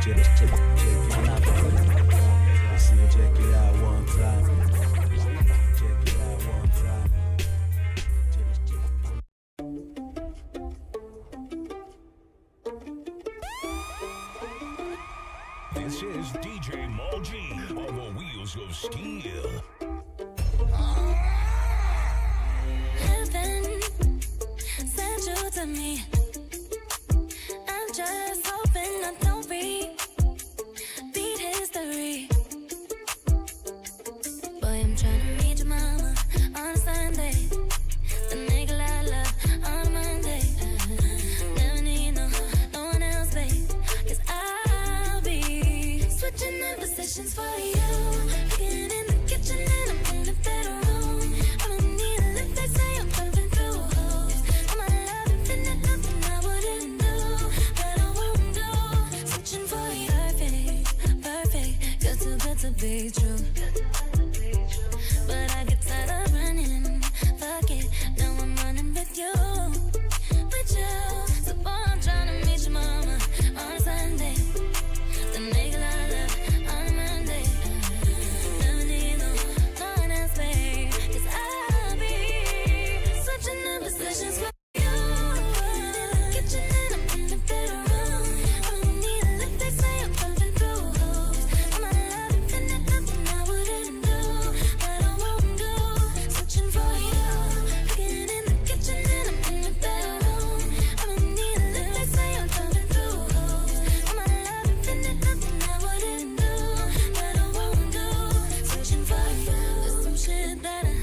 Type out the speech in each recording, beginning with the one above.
Check it out one time. Check it out one time. This is DJ Mulgy on the wheels of steel. Heaven sent you to me. I'm just hoping I don't repeat history. Boy, I'm trying to meet your mama on a Sunday. The nigga I love on a Monday. Never need no one else, babe. 'Cause I'll be switching in positions for you. Getting in the kitchen and I'm in the bedroom. I'ma need a lift, they say I'm pumping through holes. All my love infinite, nothing I wouldn't do, but I won't do. Switching for you, perfect, perfect. You're too good to be true. But I get tired of running, fuck it, now I'm running with you, with you. So boy, I'm trying to meet your mama on a Sunday. The nigga I love on a Monday. Never need no one else, babe. 'Cause I'll be switching the positions for you. In the kitchen and I'm in the bedroom. I'ma need a lift, they say I'm pumping through holes. All my love infinite, nothing I wouldn't do, but I won't do. Switching for you. Getting in the kitchen and I'm in the bedroom. I'ma need a lift, they say I'm pumping through holes. All my love infinite, nothing I wouldn't do, but I won't do. Switching for you. There's some shit that I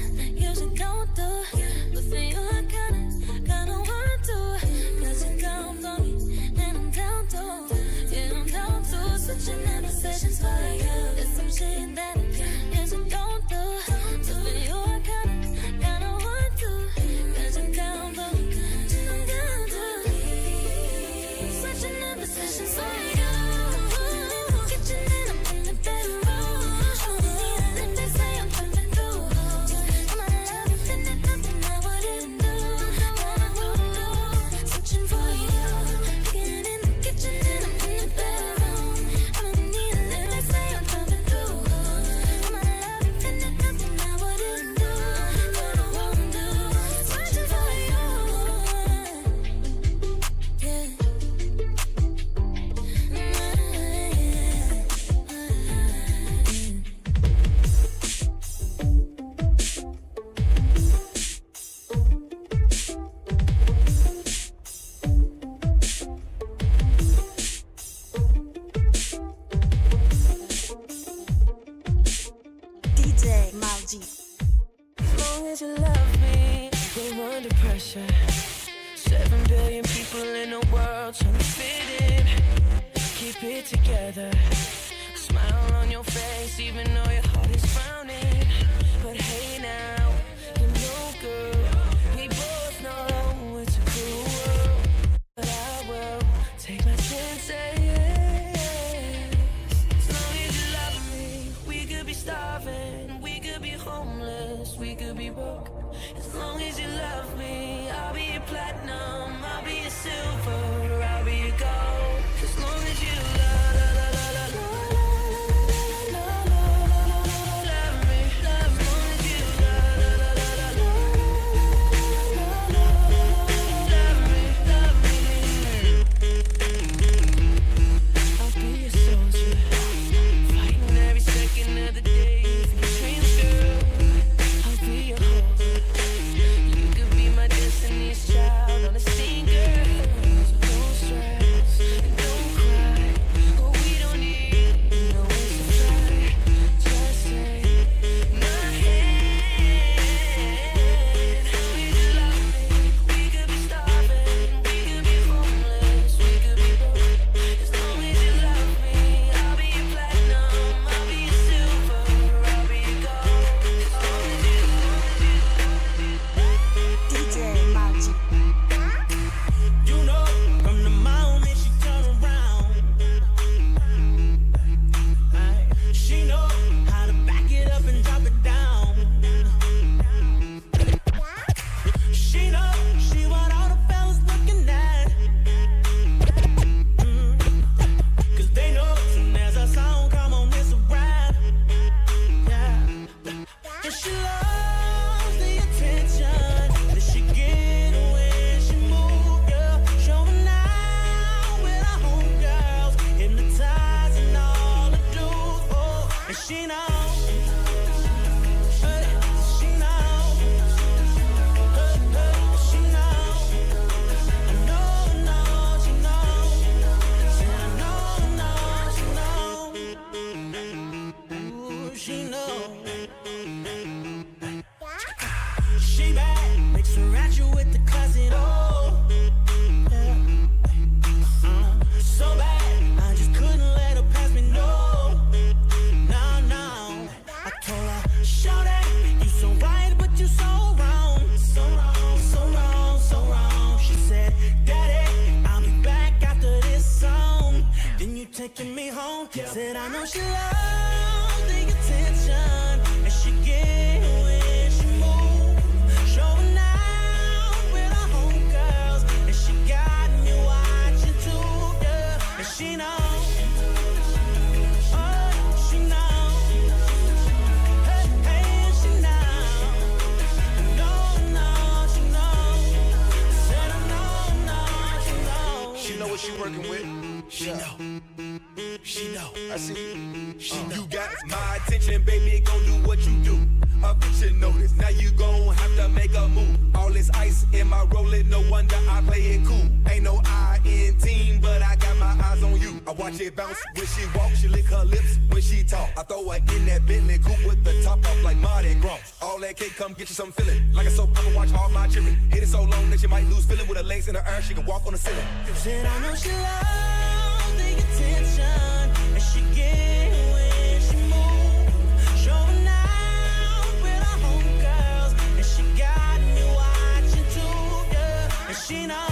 usually don't do, but for you I kinda want to. 'Cause you count for me and I'm down to, yeah, I'm down to. Switching in positions for you. There's some shit that I usually don't do, so for you I kinda want to. 'Cause you count for me and I'm down to. Switching in positions for you. Kitchen and I'm in the bedroom. Then they say I'm pumping through holes. All my love infinite, nothing I wouldn't do, but I won't do. Switching for you. Getting in the kitchen and I'm in the bedroom. I'ma need a lift, they say I'm pumping through holes. All my love infinite, nothing I wouldn't do, but I won't do. Switching for you. Yeah. DJ Malji. As long as you love me, we're under pressure. 7 billion people in the world trying to fit in. Keep it together. A smile on your face, even though your heart is frowning. But hey now, you know, girl, we both know it's a cruel world. But I will take my chances. As long as you love me, we could be starving, we could be homeless, we could be broke. As long as you love me, I'll be your platinum, I'll be your silver, I'll be your gold. As long as you love me, love me. As long as you home. Said I know she loves the attention, and she get when she move. Showing out with her homegirls, and she got me watching too, yeah. And she knows. She working with, she know, I see, she know. You got my attention, baby, gon' do what you do. A picture notice, now you gon' have to make a move. All this ice in my rolling, no wonder I play it cool. Ain't no I in team, but I got my eyes on you. I watch it bounce when she walk, she lick her lips when she talk. I throw her in that Bentley coupe with the top off like Mardi Gras. All that cake come get you some feeling. Like a soap opera, watch all my children. Hit it so long that you might lose feeling. With her legs in the air, she can walk on the ceiling. Said I know she loves the attention, and she get when she move. Showing out with her homegirls, and she got me watching too, yeah. And she knows.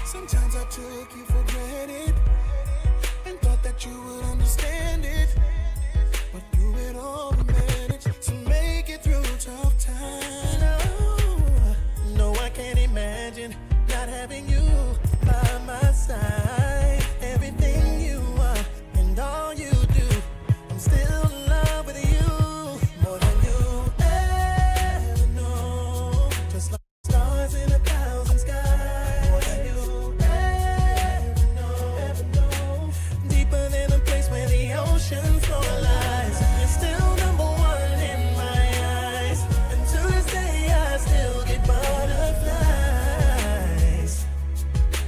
Sometimes I took you for granted and thought that you would understand it, but through it all we managed to make it through tough times. No, I can't imagine not having you by my side. Everything you are and all you do, I'm still in love with you more than you ever know. Just like stars in a thousand skies, more than you ever know. Deeper than the place where the ocean floor lies. You're still number one in my eyes, and to this day I still get butterflies.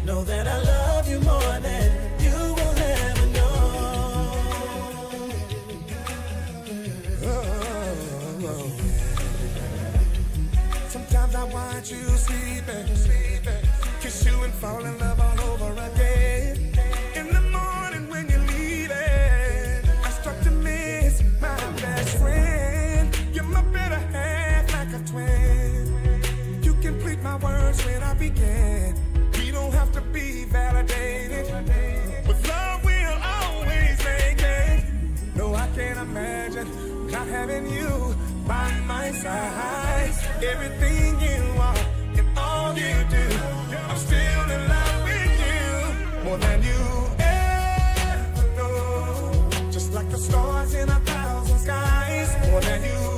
Know that I love you more than you will ever know. Sometimes I watch you sleeping, kiss you and fall in love all over again. In the morning when you're leaving, I start to miss my best friend. You're my better half, like a twin. You complete my words when I begin. We don't have to be validated, but love will always make it. No, I can't imagine not having you by my side. Everything you are and all you do, I'm still in love with you more than you ever know. Just like the stars in a thousand skies, more than you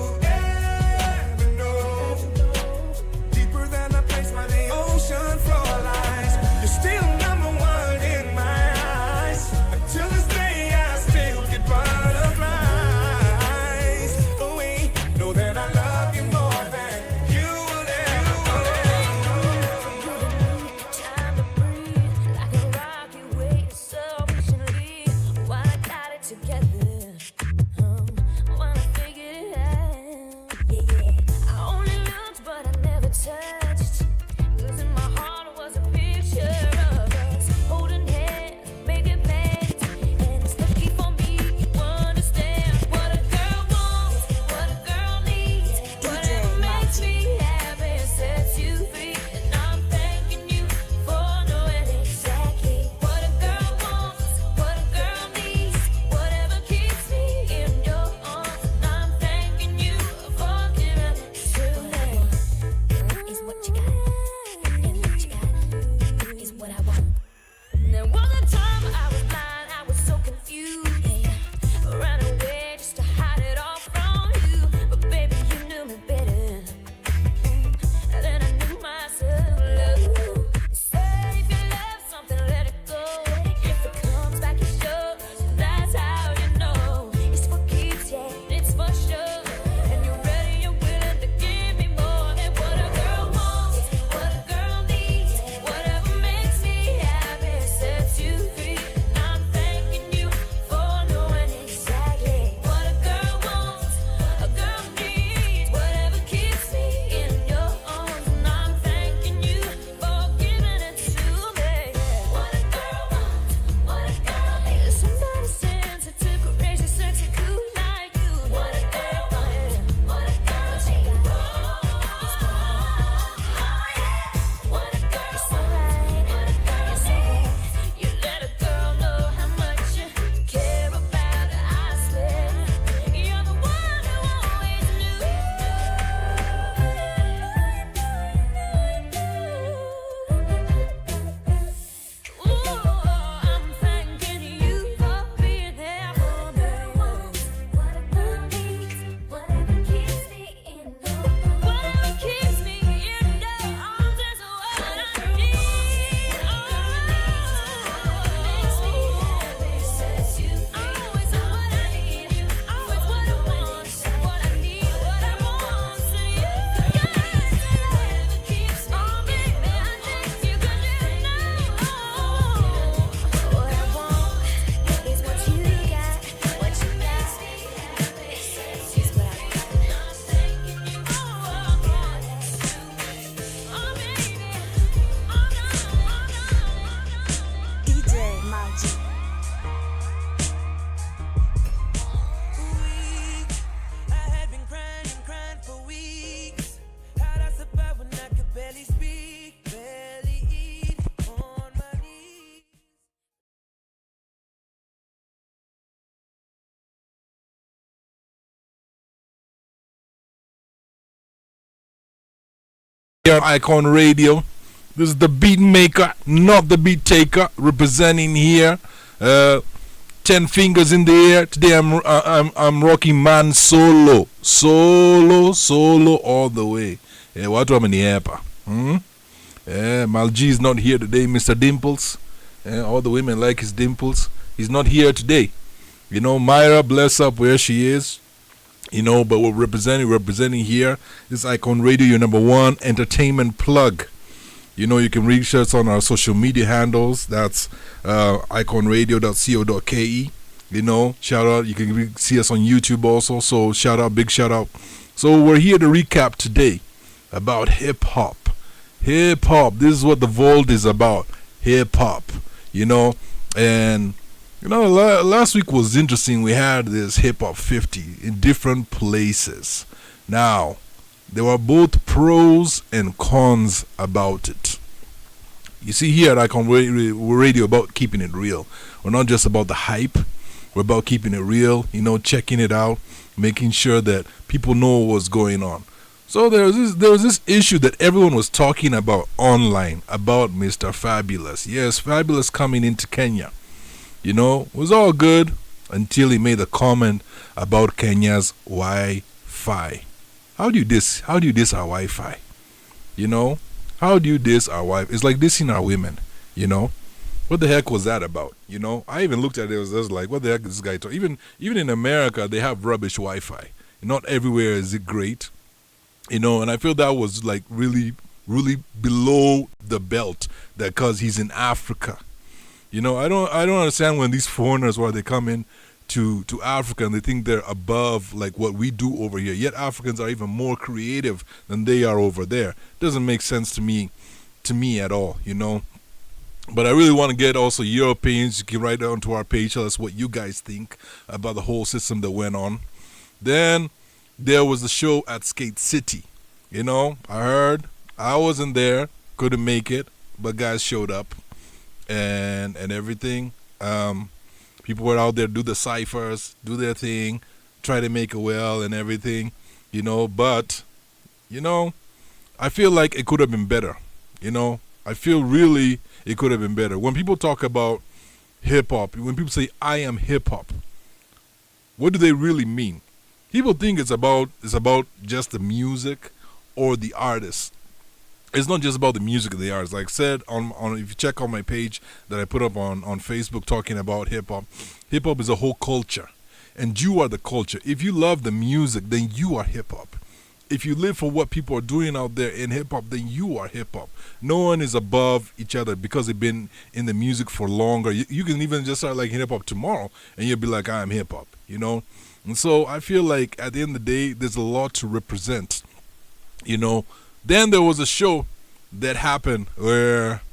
here on Icon Radio. This is the beat maker, not the beat taker, representing here. 10 fingers in the air. Today I'm rocking man solo all the way. Watu wameniepa. Malji is not here today, Mr. Dimples. All the women like his dimples. He's not here today. Myra, bless up where she is. But we're representing here. This is Icon Radio, your #1 entertainment plug. You can reach us on our social media handles. That's iconradio.co.ke. Shout out. You can see us on YouTube also. So big shout out. So we're here to recap today about hip hop. Hip hop. This is what the Vault is about. Hip hop. And last week was interesting. We had this Hip Hop 50 in different places. Now, there were both pros and cons about it. You see, here at Icon Radio, about keeping it real. We're not just about the hype. We're about keeping it real, checking it out, making sure that people know what's going on. So there was this issue that everyone was talking about online, about Mr. Fabulous. Yes, Fabulous coming into Kenya. It was all good until he made a comment about Kenya's Wi-Fi. How do you diss our Wi-Fi? How do you diss our Wi-Fi? It's like dissing our women, What the heck was that about? I even looked at it, I was like, what the heck is this guy talking? Even in America, they have rubbish Wi-Fi. Not everywhere is it great, and I feel that was like really, really below the belt, that because he's in Africa. I don't understand when these foreigners, where they come in to Africa and they think they're above like what we do over here. Yet Africans are even more creative than they are over there. Doesn't make sense to me at all, But I really want to get also your opinions. You can write it onto our page. Tell us what you guys think about the whole system that went on. Then there was the show at Skate City. I heard. I wasn't there. Couldn't make it. But guys showed up. And everything. People were out there, do the ciphers, do their thing, try to make it well and everything, But, I feel like it could have been better, I feel really it could have been better. When people talk about hip-hop, when people say, I am hip-hop, what do they really mean? People think it's about just the music or the artist. It's not just about the music of the artist. Like I said, if you check on my page that I put up on Facebook talking about hip-hop is a whole culture. And you are the culture. If you love the music, then you are hip-hop. If you live for what people are doing out there in hip-hop, then you are hip-hop. No one is above each other because they've been in the music for longer. You can even just start liking hip-hop tomorrow, and you'll be like, I am hip-hop, And so I feel like at the end of the day, there's a lot to represent, Then there was a show that happened where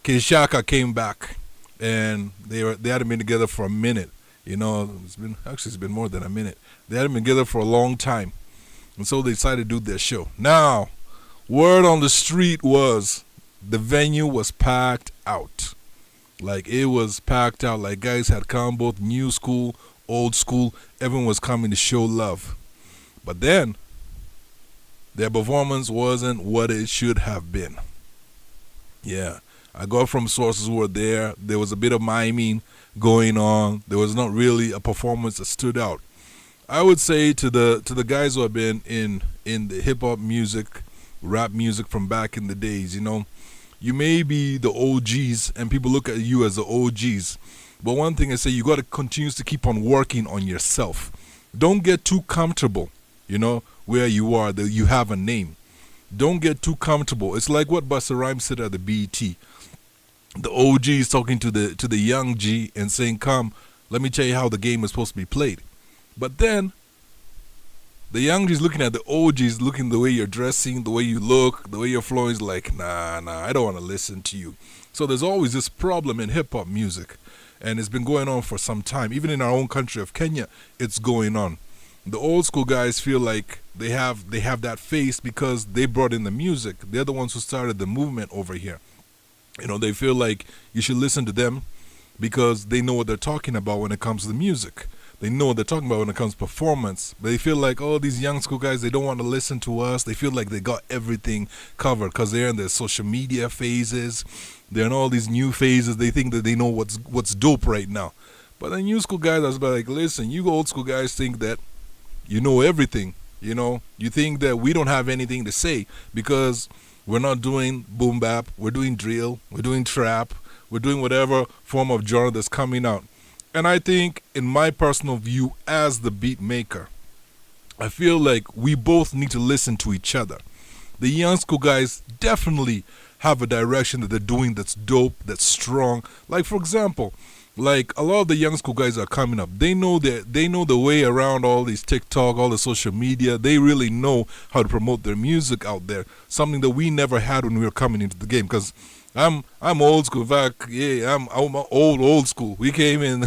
Keshaka came back, and they hadn't been together for a minute. It's been more than a minute. They hadn't been together for a long time, and so they decided to do their show. Now, word on the street was the venue was packed out. Like it was packed out. Like guys had come, both new school, old school. Everyone was coming to show love, but then their performance wasn't what it should have been. Yeah, I got from sources who were there. There was a bit of miming going on. There was not really a performance that stood out. I would say to the guys who have been in the hip hop music, rap music from back in the days, you may be the OGs and people look at you as the OGs. But one thing I say, you got to continue to keep on working on yourself. Don't get too comfortable, where you are, that you have a name. Don't get too comfortable. It's like what Busta Rhymes said at the BET. The OG is talking to the young G and saying, come, let me tell you how the game is supposed to be played. But then, the young G is looking at the OGs, looking the way you're dressing, the way you look, the way you're flowing, is like, nah, I don't want to listen to you. So there's always this problem in hip-hop music. And it's been going on for some time. Even in our own country of Kenya, it's going on. The old school guys feel like they have that face because they brought in the music. They're the ones who started the movement over here. They feel like you should listen to them because they know what they're talking about when it comes to the music. They know what they're talking about when it comes to performance. But they feel like, oh, these young school guys, they don't want to listen to us. They feel like they got everything covered because they're in their social media phases. They're in all these new phases. They think that they know what's dope right now. But then new school guys are like, listen, you old school guys think that you know everything. You know, you think that we don't have anything to say because we're not doing boom bap, we're doing drill, we're doing trap, we're doing whatever form of genre that's coming out. And I think, in my personal view, as the beat maker, I feel like we both need to listen to each other. The young school guys definitely have a direction that they're doing that's dope, that's strong. Like, for example, like a lot of the young school guys are coming up. They know the way around all these TikTok, all the social media. They really know how to promote their music out there. Something that we never had when we were coming into the game. Because I'm old school. In fact, yeah, I'm old school. We came in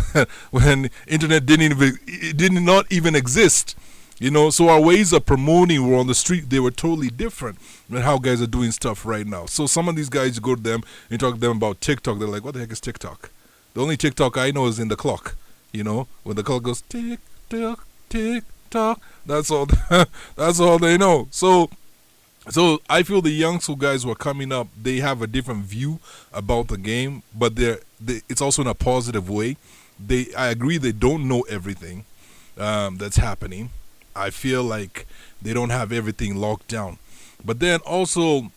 when internet did not even exist. You know, so our ways of promoting were on the street. They were totally different than how guys are doing stuff right now. So some of these guys, you go to them and talk to them about TikTok. They're like, what the heck is TikTok? The only TikTok I know is in the clock. You know, when the clock goes tick tock, tick tock. That's all. That's all they know. So I feel the young school guys who are coming up, they have a different view about the game, but it's also in a positive way. I agree they don't know everything that's happening. I feel like they don't have everything locked down. But then also,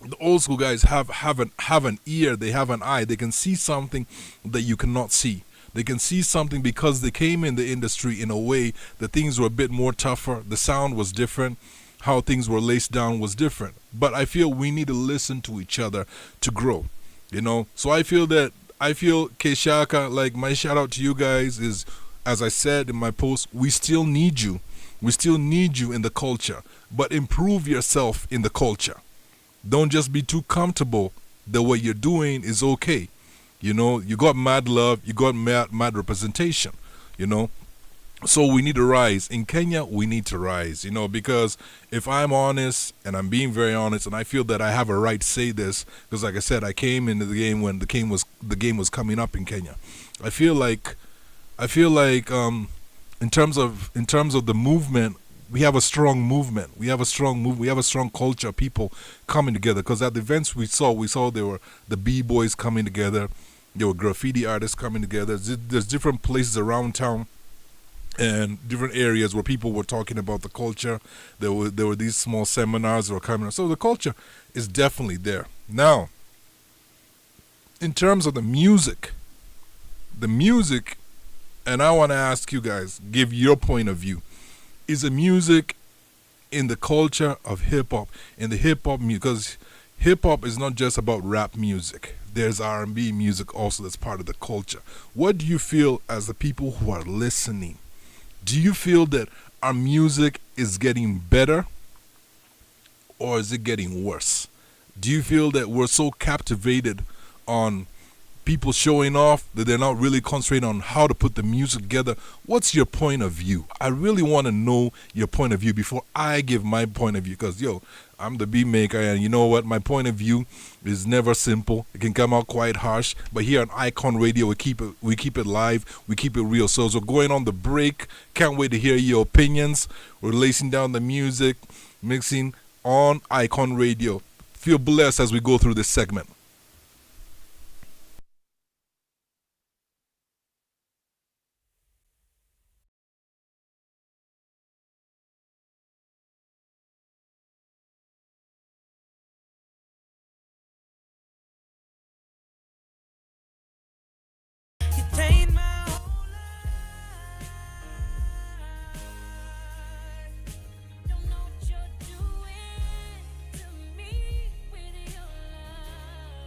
the old school guys have an ear, they have an eye. They can see something that you cannot see. They can see something because they came in the industry in a way that things were a bit more tougher. The sound was different. How things were laced down was different. But I feel we need to listen to each other to grow. You know? So I feel Keshaka, like my shout out to you guys is, as I said in my post, we still need you. We still need you in the culture. But improve yourself in the culture. Don't just be too comfortable that what you're doing is okay. You know, you got mad love, you got mad representation, you know. So we need to rise. In Kenya, we need to rise, you know, because if I'm honest, and I'm being very honest, and I feel that I have a right to say this, because like I said, I came into the game when the game was coming up in Kenya. I feel like in terms of the movement, we have a strong movement. We have a strong culture of people coming together. Because at the events we saw there were the B-boys coming together. There were graffiti artists coming together. There's different places around town and different areas where people were talking about the culture. There were these small seminars that were coming. So the culture is definitely there. Now, in terms of the music, and I want to ask you guys, give your point of view. Is the music in the culture of hip-hop, in the hip-hop music, because hip-hop is not just about rap music. There's R&B music also that's part of the culture. What do you feel as the people who are listening? Do you feel that our music is getting better or is it getting worse? Do you feel that we're so captivated on people showing off that they're not really concentrating on how to put the music together? What's your point of view? I really want to know your point of view before I give my point of view, because I'm the beat maker, and you know what, my point of view is never simple. It can come out quite harsh, but here on Icon Radio we keep it live, we keep it real. So as we're going on the break, can't wait to hear your opinions. We're lacing down the music, mixing on Icon Radio. Feel blessed as we go through this segment. Contain my whole life. Don't know what you're doing to me with your love.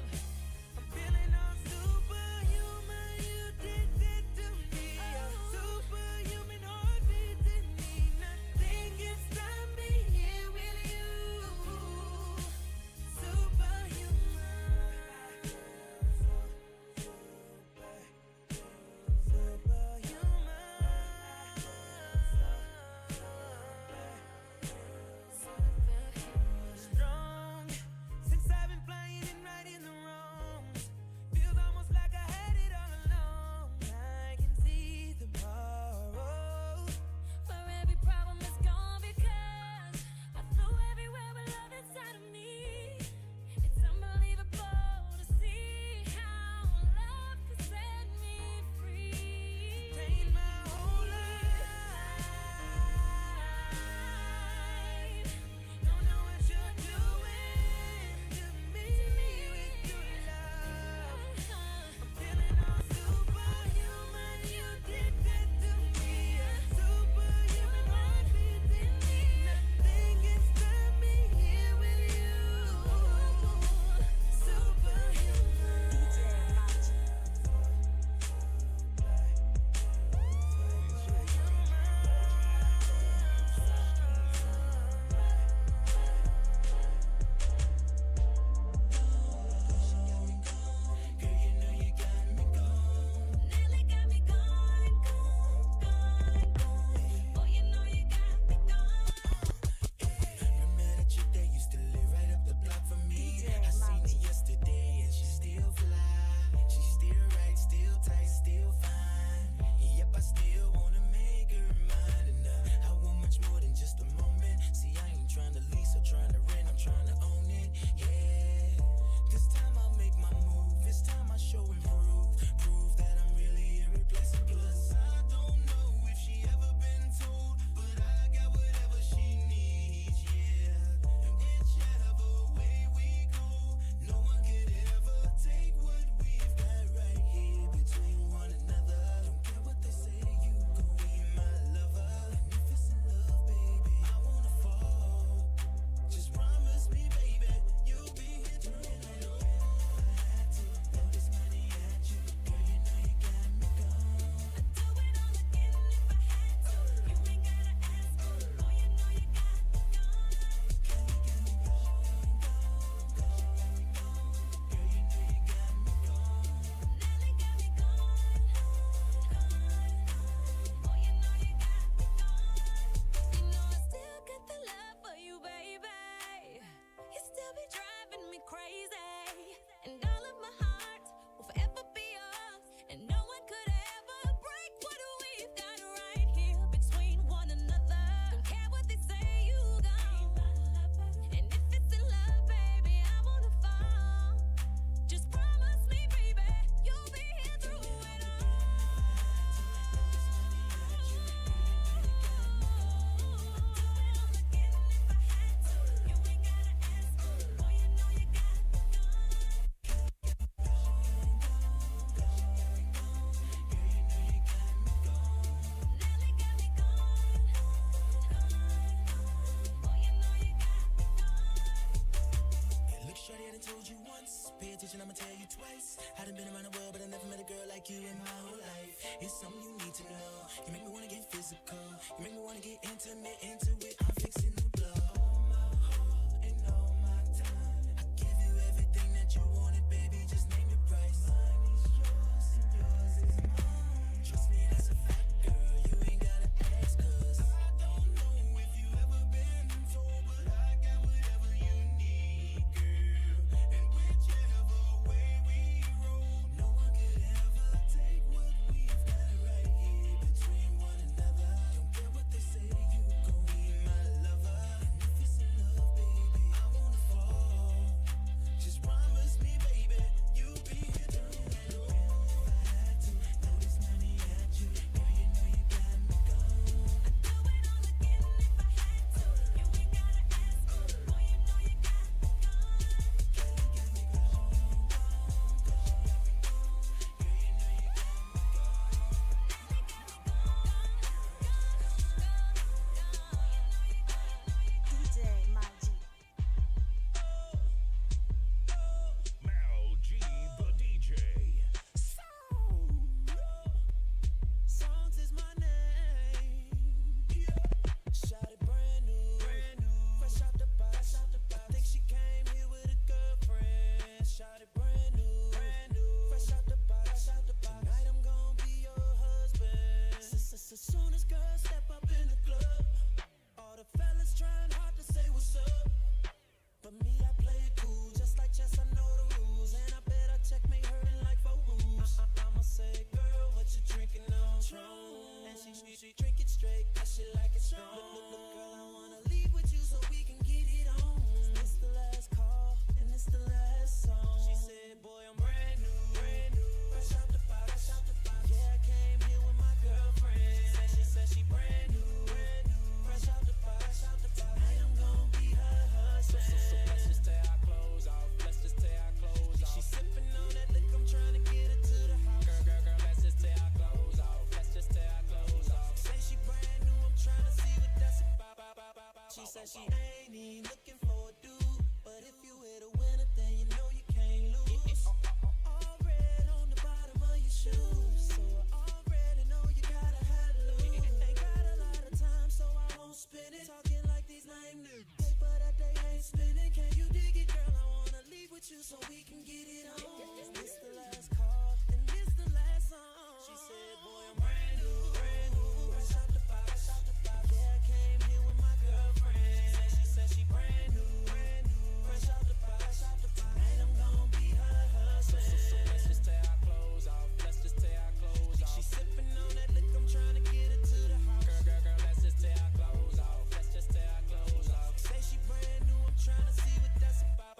and I'ma tell you twice. I done been around the world, but I never met a girl like you in my whole life. It's something you need to know. You make me wanna get physical. You make me wanna get intimate, into it. I'm fixing to blow. All my heart and all my time. I give you everything that you wanted, baby. Just name your price. Mine is yours and yours is mine. Trust me, that's a fact, girl. You ain't gotta ask, cause I don't know if you ever been told, but I got whatever you need, girl. And whichever way we roll, no one could ever take what we've got right here between one another. Don't care what they say, you gon' be my lover. And if it's in love, baby, I wanna fall. Just promise me, baby, you'll be here through and if I had to throw this money at you, girl, you know you got me gone. I'd do it all again if I had to. You ain't gotta ask, boy, you know you got me gone. Girl, you got me gone, gone, gone. Girl, you know you got me DJ Mal G. Mal G, the DJ. Songs is my name. Shot it brand new, fresh out the box. I think she came here with a girlfriend. Shot it brand new, fresh out the box. Tonight I'm gonna be your husband. As soon as girls step up in the club, all the fellas trying hard to say what's up. But me, I play it cool, just like chess, I know the rules. And I bet I checkmate her in like 4 moves. I'ma say, girl, what you drinking on? Patron. And she drink it straight, cause she like it strong. Look, girl, I wanna leave with you so we can get it on. It's the last call, and it's the last song. She said, boy, I'm brand new, fresh out the box. Yeah, I came here with my girlfriend. She said she brand new, fresh out the box. Tonight I'm gonna be her husband. So let's just tear our clothes off. She sipping on that lick, I'm trying to get her to the house. Girl, let's just tear our clothes off. Say she brand new, I'm trying to see what that's about. She said she ain't even looking for a dude, but if you hit a winner, then you know you can't lose. All red on the bottom of your shoes, so I already know you gotta have loose. Ain't got a lot of time, so I won't spend it. Talking like these lame niggas. Paper that they ain't spending. Can you dig it, girl? I wanna leave with you so we can get it on. This the last call, and this the last song. She said, boy, I'm brand new, fresh out the box. Yeah, I came here with my girlfriend. She said she brand new, fresh out the box. Tonight I'm gonna be her husband. So let's just tear our clothes off. She sipping on that lick, I'm trying to get her to the house. Girl, let's just tear our clothes off. Say she brand new, I'm trying to see what that's about.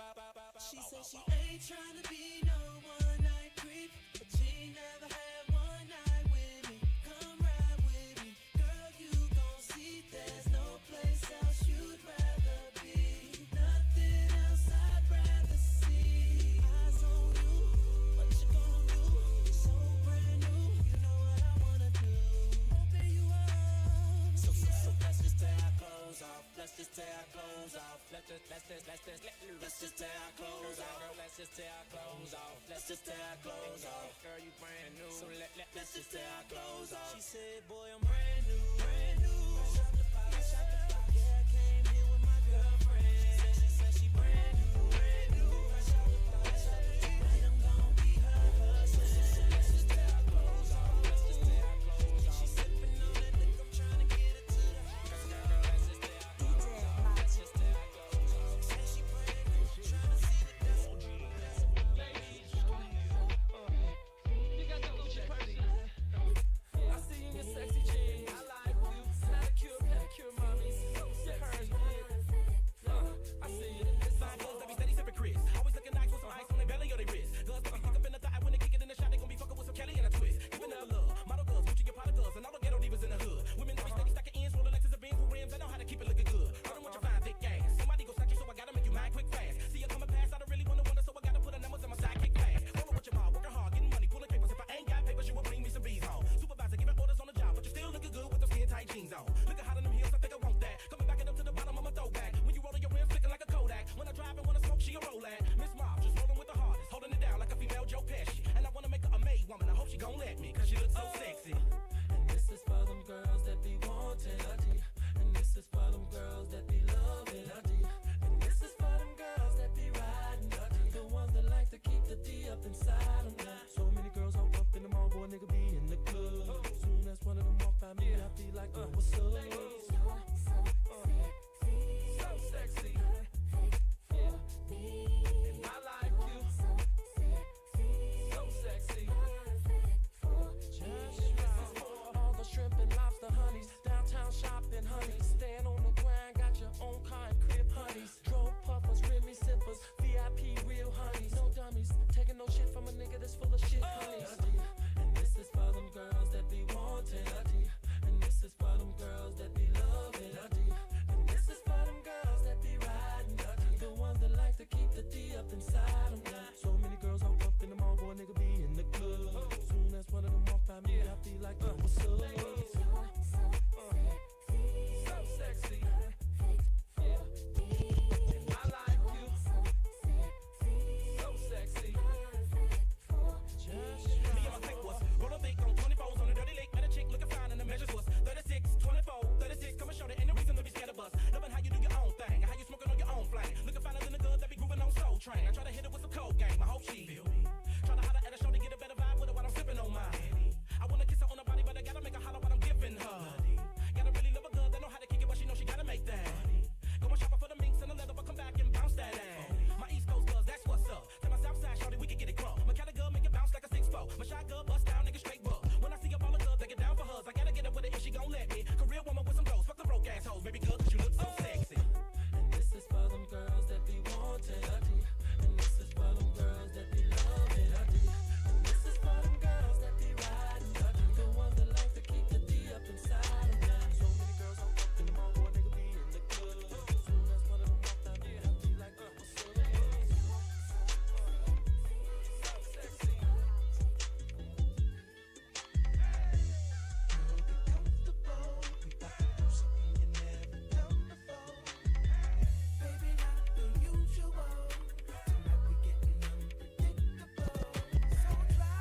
She said she ain't trying to be no one-night creep, but she never had one night with me. Come ride with me, girl, you gon' see there's no place else you'd rather be. Nothing else I'd rather see. Eyes on you, what you gon' do? So brand new, you know what I wanna do. Open you up. So let's just tear our clothes off. Let's just tear our clothes off. Let's just tear our clothes off. Girl, let's just tear our clothes off. Let's just tear our clothes off. Girl, you brand new, so let's just tear our clothes off. She said, boy, I'm brand new, fresh out the box. Yeah, I came here with my girlfriend. She said she brand new, fresh out the box. Tonight I'm gonna be her husband. So let's just tear our clothes off. She sipping on that lick, I'm trying to get her to the house. Girl, let's just tear our clothes off. Let's just tear our clothes off. Say she brand new, I'm trying to see what that's about. I see you in your sexy jeans. I like you. Manicure, pedicure, mommies. So sexy. I see you in this Fine clothes that be steady sipping Chris. Always looking nice with some ice on their belly or their wrist. Girls that be thick up in the thigh when they kick it in the shot. They gon' be fucking with some Kelly and a twist. Giving her love. Model girls, Gucci and Prada girls, and all the ghetto divas in the hood. Women that be steady stacking ends, rolling Lexus and Benz with rims. I know how to keep it looking good. I don't want your fine thick ass. Somebody go snatch you, so I gotta make you mine quick fast. See you coming past, I don't really wanna wonder, so I gotta put the numbers in my sidekick fast. Rolling with your mom, working hard, getting money, pulling papers. If I ain't got papers, you will bring me some bees on. Supervisor giving orders on the job, but you still looking good with those skin tight jeans on. Looking hot in them heels, I think I want that. Coming back it up to the bottom of my throwback. When you rolling your rims, flicking like a Kodak. When I drive and wanna smoke, she a roll at. Miss Mob, just rolling with the hardest, holding it down. gon' let me, cause she looks so sexy. And this is for them girls that be wanting a D. And this is for them girls that be loving a D. And this is for them girls that be riding a D. The ones that like to keep the D up inside them. So many girls hop up in the mall, boy, nigga be in the club. Soon as one of them walk by me, I be like, oh, what's up? So sexy. Yeah. And I like you. So sexy. All the shrimp and lobster honeys, downtown shopping honeys, stand on the grind, got your own car and crib honeys, drove puffers, Remy sippers, VIP real honeys, no dummies, taking no shit from a nigga that's full of shit honeys. And this is for them girls that be wanting a D. And this is for them girls that be loving a D. And this is for them girls that be riding a D. The ones that like to keep the D up inside them. So many girls hop up in the mall, boy, nigga be in the club. Soon as one of them walk by me, I be like, oh, what's up? So sexy. Yeah. And I like you. So sexy. Me and my clique was rollin' big on 24s on the dirty lake. Met a chick looking fine and the measures was 36, 24, 36. Come and show that ain't no reason to be scared of us. Loving how you do your own thing, how you smoking on your own flame. Looking finer than the girls that be grooving on Soul Train. I try to hit it with some cold game. I hope she feel me. Try to holler at a show to get a better vibe with her while I'm sipping on mine. I wanna kiss her on her body, but I gotta make her holler what I'm giving her. Gotta really love a girl that know how to kick it, but she know she gotta make that. Go and shop her for the minks and the leather, but come back and bounce that ass. My East Coast girls, that's what's up. Tell my South Side shorty, we can get it crunk. My Cali girl make it bounce like a 6'4". My shy girl bust down, nigga straight buck. When I see up all the girls that get down for hers, I gotta get up with her if she gon' let me. Career woman with some goals, fuck the broke assholes, baby girl, cause you look so sexy. And this is for them girls that be wanting a D. And this is for them girls that be loving a D. And this is for them girls that be riding a D. The ones that like to keep the D up inside them. So many girls hop up in the mall, boy, nigga be in the club. Soon as one of them walk down me, I be like, oh, what's up? So sexy. Baby, not the usual. Tonight we getting unpredictable. So try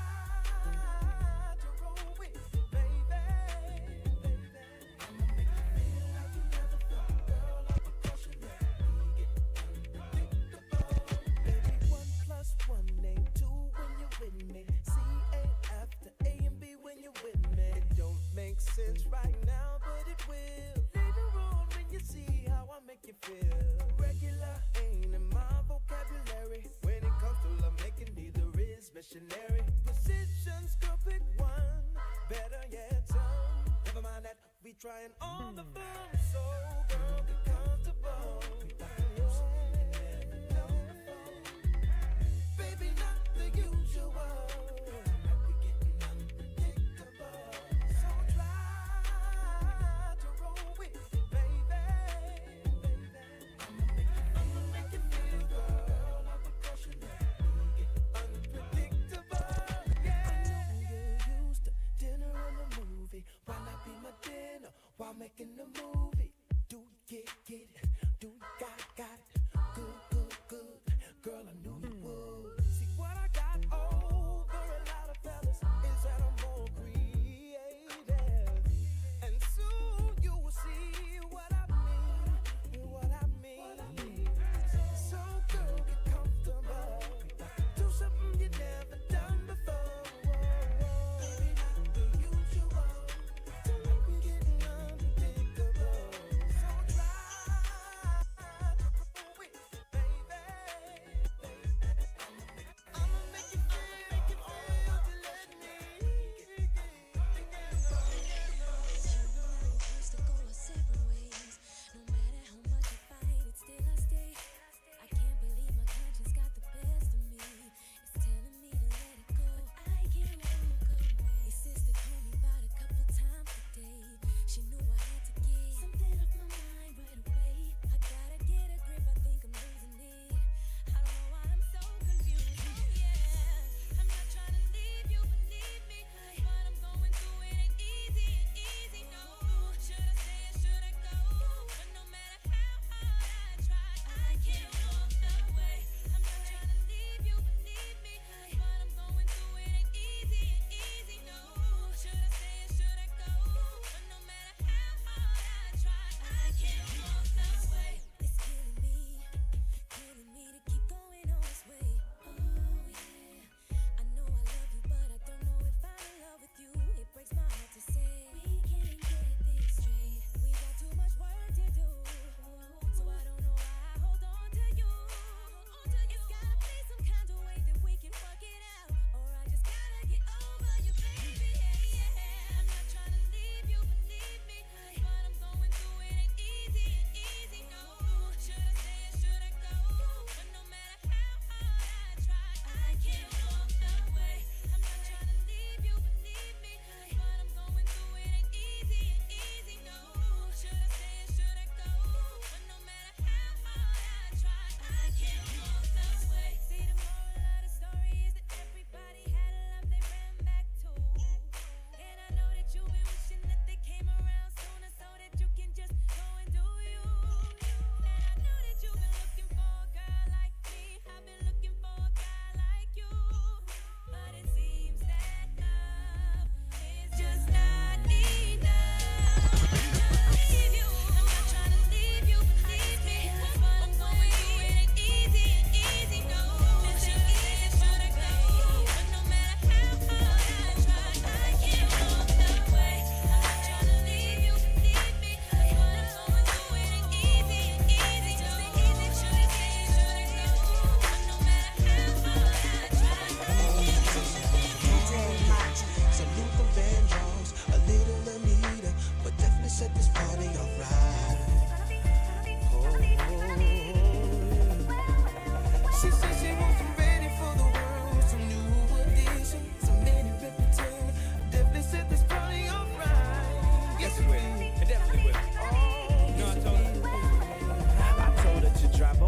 to roll with me, baby. I'ma make you feel like you never felt, girl. All the pressure let me get unpredictable. Baby, 1 + 1 ain't 2 when you're with me. C ain't after A and B when you're with me. It don't make sense right now, but it will. Later on when you see how I make you feel. Regular ain't in my vocabulary. When it comes to love making, neither is missionary. Positions, girl, pick one. Better yet, some. Never mind that, we trying all the fun. So, girl, get comfortable. Baby, not the usual. Tonight we getting unpredictable. So try to roll with me, baby. I'ma make you feel, girl. All the pressure let me get unpredictable. Yeah. I know you're used to dinner and a movie. Why not be my dinner while making the movie? Do get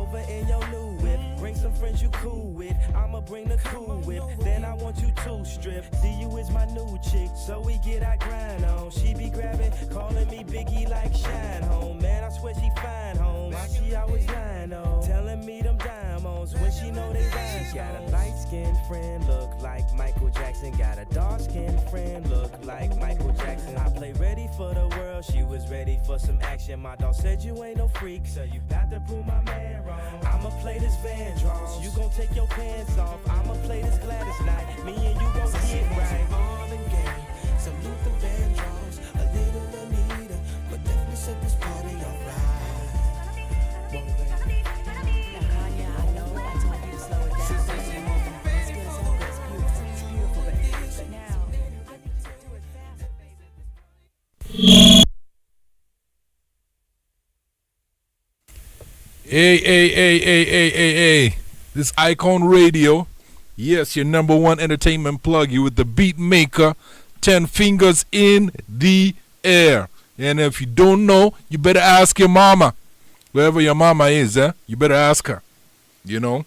over in your new whip. Bring some friends you cool with. I'ma bring the cool whip. Then I want you to strip. See you is my new chick, so we get our grind on. She be grabbing, calling me Biggie like Shine Home. Man, I swear she fine home. Why she always lying on? Telling me them diamonds when she know they rhyme. She got a light-skinned friend, look like Michael Jackson. Got a dark-skinned friend, look like Michael Jackson. I play ready for the world, she was ready for some action. My dog said you ain't no freak, so you got to prove my man wrong. I'ma play this Van Draws, you gon' take your pants off. I'ma play this Gladys night, me and you gon' get right. Marvin Gaye, some Luther Vandross, a little Anita, but definitely set this party alright. Kanye, I know I told you to slow it down. It's good, it's beautiful, it's beautiful, but now I need you to do it faster, baby. Hey. This Icon Radio. Yes, your number one entertainment plug. You with the beatmaker. 10 fingers in the air. And if you don't know, you better ask your mama. Wherever your mama is, you better ask her. You know?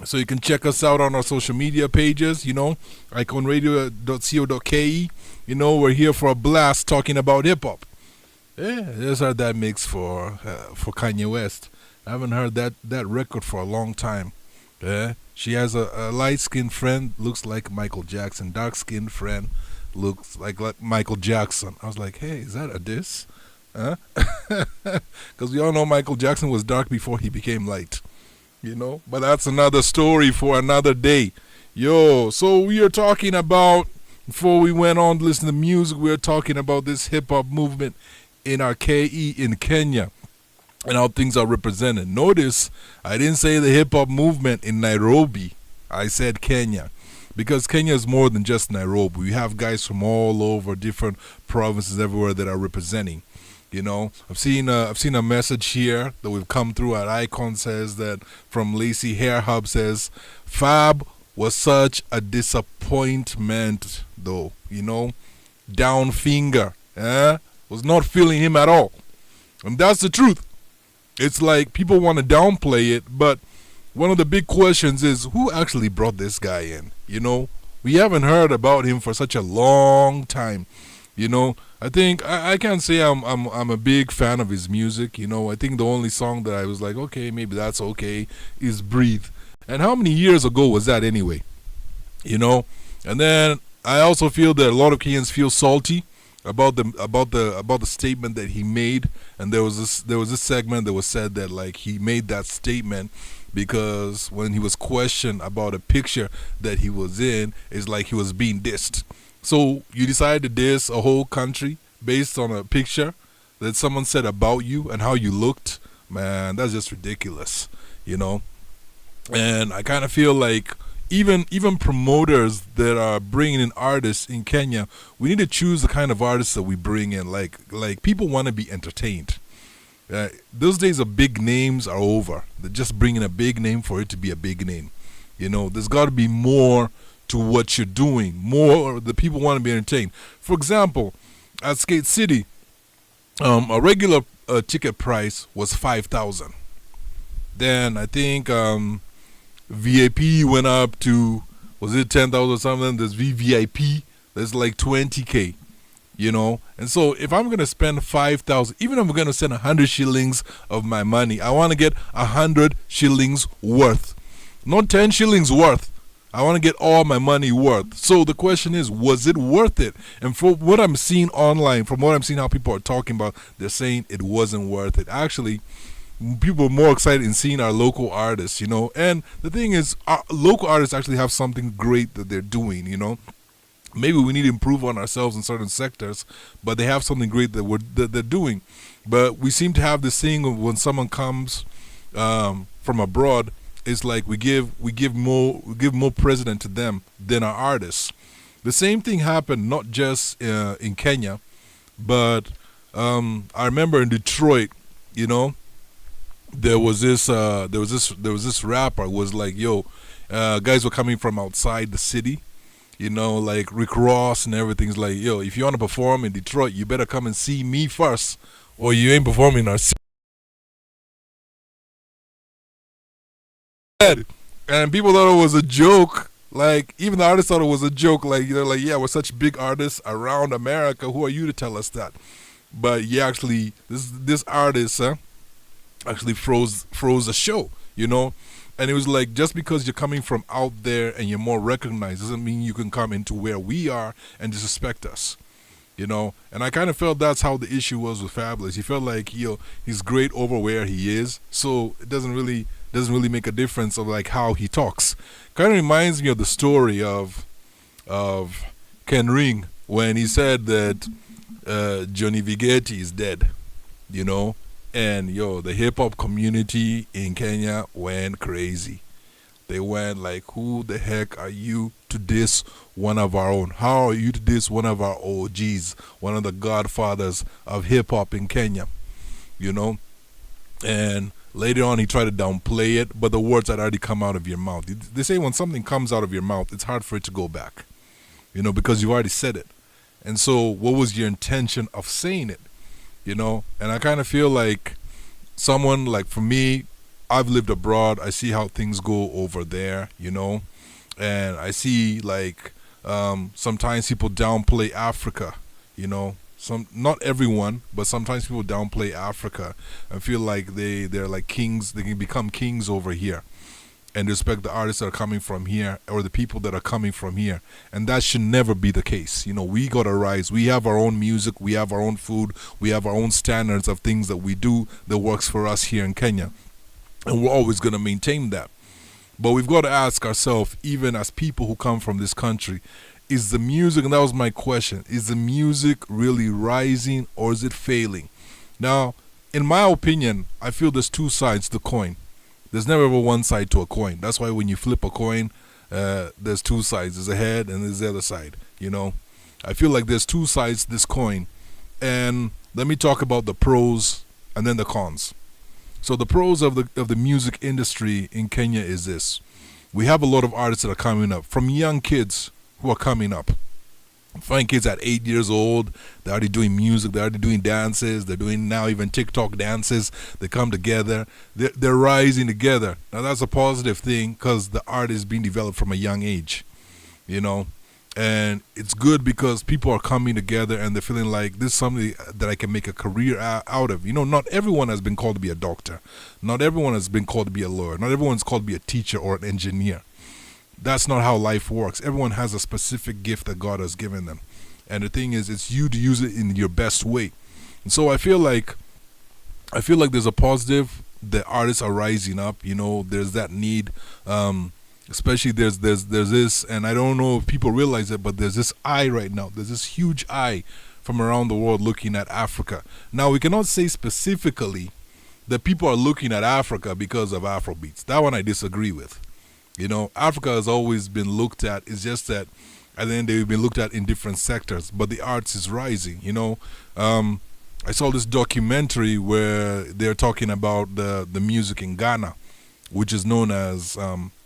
So you can check us out on our social media pages, you know, iconradio.co.ke. You know, we're here for a blast talking about hip hop. Yeah, just heard that mix for Kanye West. I haven't heard that record for a long time. Yeah, she has a light-skinned friend, looks like Michael Jackson. Dark-skinned friend, looks like Michael Jackson. I was like, hey, is that a diss? Huh? Because we all know Michael Jackson was dark before he became light. You know, but that's another story for another day. Yo, so we are talking about, before we went on to listen to music, we are talking about this hip-hop movement in our KE in Kenya and how things are represented. Notice, I didn't say the hip-hop movement in Nairobi. I said Kenya. Because Kenya is more than just Nairobi. We have guys from all over, different provinces everywhere that are representing. You know, I've seen a message here that we've come through at Icon, says that from Lacey Hair Hub, says Fab was such a disappointment though, you know, down finger, was not feeling him at all. And that's the truth. It's like people want to downplay it, but one of the big questions is who actually brought this guy in? You know, we haven't heard about him for such a long time. You know, I think I can't say I'm a big fan of his music. You know, I think the only song that I was like, okay, maybe that's okay, is "Breathe." And how many years ago was that anyway? You know, and then I also feel that a lot of Kenyans feel salty about the statement that he made. And there was this segment that was said that like he made that statement because when he was questioned about a picture that he was in, it's like he was being dissed. So you decide to diss a whole country based on a picture that someone said about you and how you looked? Man, that's just ridiculous, you know? And I kind of feel like even promoters that are bringing in artists in Kenya, we need to choose the kind of artists that we bring in. Like people want to be entertained. Those days of big names are over. They're just bringing a big name for it to be a big name. You know, there's got to be more to what you're doing. More, the people want to be entertained. For example, at Skate City, a regular ticket price was 5,000. Then I think VIP went up to, was it 10,000 or something? There's VVIP, that's like 20K. You know, and so if I'm gonna spend 5,000, even if I'm gonna send 100 shillings of my money, I want to get 100 shillings worth, not 10 shillings worth. I want to get all my money worth. So the question is, was it worth it? And from what I'm seeing online, from what I'm seeing how people are talking about, they're saying it wasn't worth it. Actually, people are more excited in seeing our local artists, you know. And the thing is, our local artists actually have something great that they're doing, you know. Maybe we need to improve on ourselves in certain sectors, but they have something great that they're doing. But we seem to have this thing of when someone comes from abroad, it's like we give more precedence to them than our artists. The same thing happened not just in Kenya, but I remember in Detroit, you know, there was this rapper was like, yo, guys were coming from outside the city. You know, like Rick Ross and everything's like, yo, if you want to perform in Detroit, you better come and see me first, or you ain't performing in our city. And people thought it was a joke. Like, even the artists thought it was a joke. Like, they're like, yeah, we're such big artists around America. Who are you to tell us that? But yeah, actually, this artist actually froze the show, you know? And it was like, just because you're coming from out there and you're more recognized doesn't mean you can come into where we are and disrespect us, you know? And I kind of felt that's how the issue was with Fabulous. He felt like, he's great over where he is, so it doesn't really make a difference of like how he talks. Kind of reminds me of the story of Ken Ring when he said that Johnny Vigeti is dead, you know? And the hip hop community in Kenya went crazy. They went like, who the heck are you to diss one of our own? How are you to diss one of our OGs, one of the godfathers of hip hop in Kenya, you know? And later on he tried to downplay it, but the words had already come out of your mouth. They say when something comes out of your mouth, it's hard for it to go back, you know, because you've already said it. And so what was your intention of saying it? You know, and I kind of feel like someone like, for me, I've lived abroad. I see how things go over there, you know, and I see like sometimes people downplay Africa, you know. Not everyone, but sometimes people downplay Africa and feel like they're like kings. They can become kings over here and respect the artists that are coming from here or the people that are coming from here. And that should never be the case. You know, we got to rise. We have our own music. We have our own food. We have our own standards of things that we do that works for us here in Kenya. And we're always going to maintain that. But we've got to ask ourselves, even as people who come from this country, is the music, and that was my question, is the music really rising or is it failing? Now, in my opinion, I feel there's two sides to the coin. There's never ever one side to a coin. That's why when you flip a coin, there's two sides. There's a head and there's the other side, you know. I feel like there's two sides to this coin. And let me talk about the pros and then the cons. So the pros of the music industry in Kenya is this. We have a lot of artists that are coming up, from young kids who are coming up. Find kids at 8 years old, they're already doing music, they're already doing dances, they're doing now even TikTok dances. They come together, they're rising together. Now that's a positive thing because the art is being developed from a young age, you know. And it's good because people are coming together and they're feeling like this is something that I can make a career out of. You know, not everyone has been called to be a doctor. Not everyone has been called to be a lawyer. Not everyone's called to be a teacher or an engineer. That's not how life works. Everyone has a specific gift that God has given them. And the thing is, it's you to use it in your best way. And so I feel like there's a positive. The artists are rising up. You know, there's that need. Especially there's this, and I don't know if people realize it, but there's this eye right now. There's this huge eye from around the world looking at Africa. Now, we cannot say specifically that people are looking at Africa because of Afrobeats. That one I disagree with. You know, Africa has always been looked at. It's just that at the end they've been looked at in different sectors. But the arts is rising, you know. I saw this documentary where they're talking about the music in Ghana, which is known as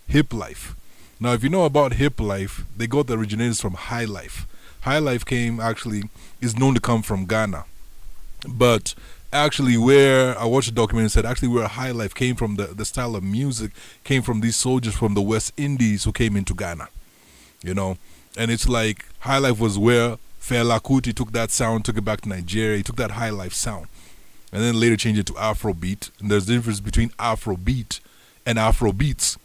hip life. Now, if you know about hip life, they got the originators from high life. High life is known to come from Ghana. But actually where I watched a documentary said actually where high life came from, the style of music came from these soldiers from the West Indies who came into Ghana, you know. And it's like high life was where Fela Kuti took that sound, took it back to Nigeria. He took that high life sound and then later changed it to Afrobeat. And there's a difference between Afrobeat and Afrobeats.